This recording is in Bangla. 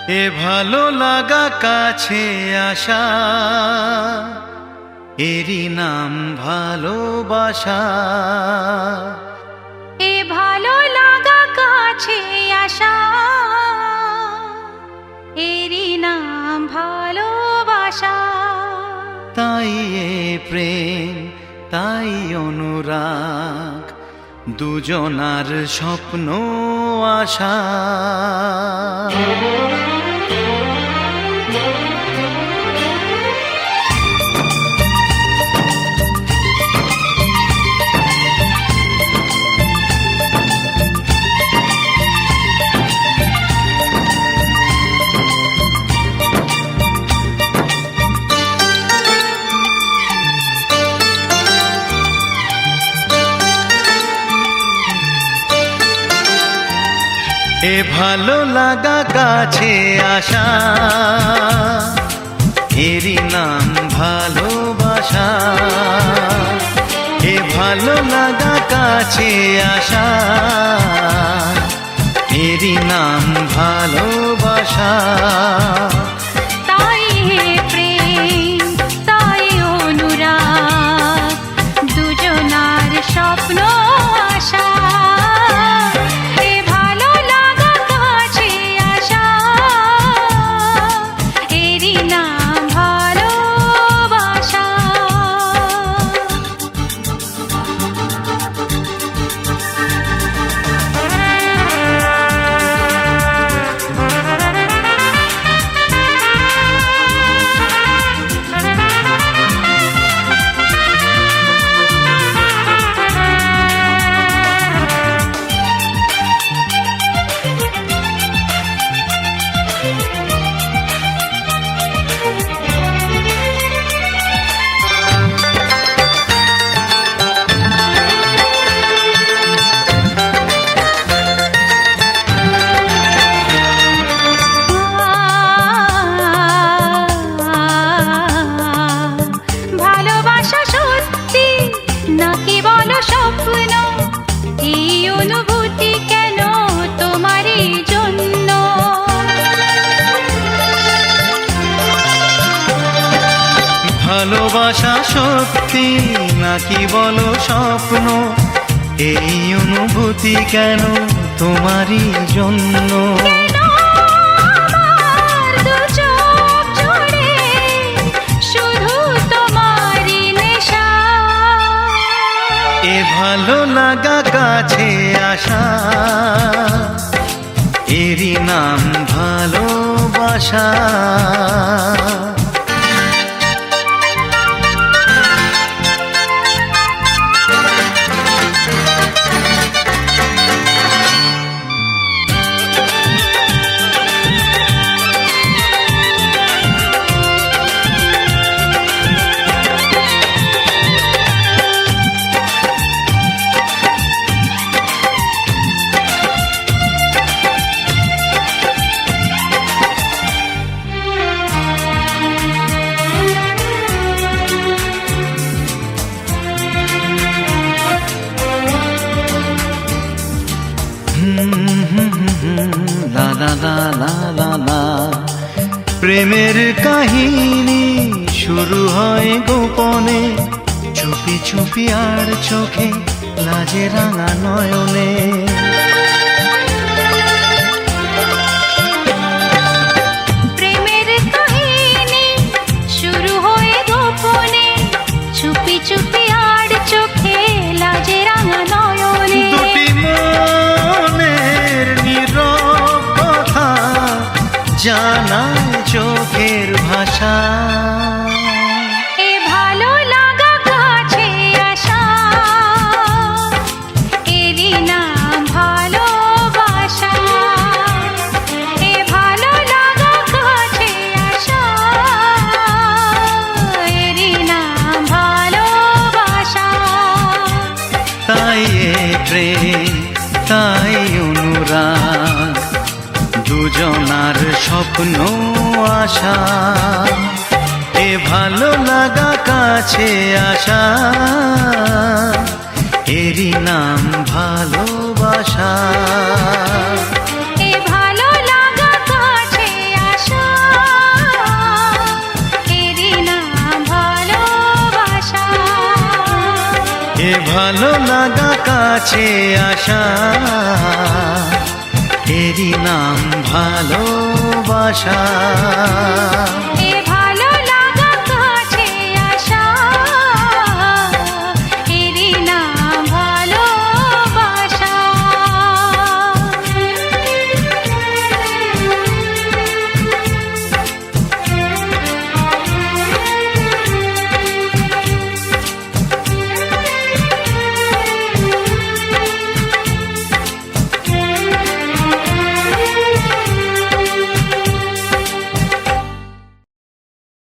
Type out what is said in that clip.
এ ভালো লাগা কাছে আসা, এরই নাম ভালোবাসা। এ ভালো লাগা কাছে আসা, এরই নাম ভালোবাসা। তাই এ প্রেম, তাই অনুরাগ, দুজনার স্বপ্ন আশা। এ ভালো লাগা কাছে আসা, এরই নাম ভালোবাসা। এ ভালো লাগা কাছে আসা, এরই নাম ভালোবাসা। তাই হে প্রেম, তাই অনুরাগ, দুজনার স্বপ্ন আশা। এ ভালো লাগা কাছে আসা, এরই নাম ভালোবাসা। ভালোবাসা সত্যি নাকি বলো স্বপ্ন, এই অনুভূতি কেন তোমারই জন্য? ভালোবাসা সত্যি নাকি বলো স্বপ্ন, এই অনুভূতি কেন তোমারই জন্য? কেন আমার দু চোখ জুড়ে শুধু তোমারই নেশা? এ ভালো লাগা কাছে আসা, এরই নাম ভালোবাসা। লা লা লা লা লা লা। প্রেমের কাহিনী শুরু হয় গোপনে, চুপি চুপি আর চোখে লাজে রাঙা নয়নে। প্রেমের কাহিনী শুরু হয়ে গোপনে, চুপি চুপি আর চোখে লাজে রাঙা নয়নে। দুটি মনের নীরব কথা জানায় চোখের ভাষা। এ ভালো লাগা কাছে আসা, এরই নাম ভালোবাসা। এ ভালো লাগা কাছে আসা, এরই নাম ভালোবাসা। তাই এ প্রেম, তাই অনুরাগ, দুজনার স্বপ্ন আশা। এ ভালো লাগা কাছে আসা, এরই নাম ভালোবাসা। এ ভালো লাগা কাছে ভালো লাগা কাছে আসা, এরই নাম ভালোবাসা।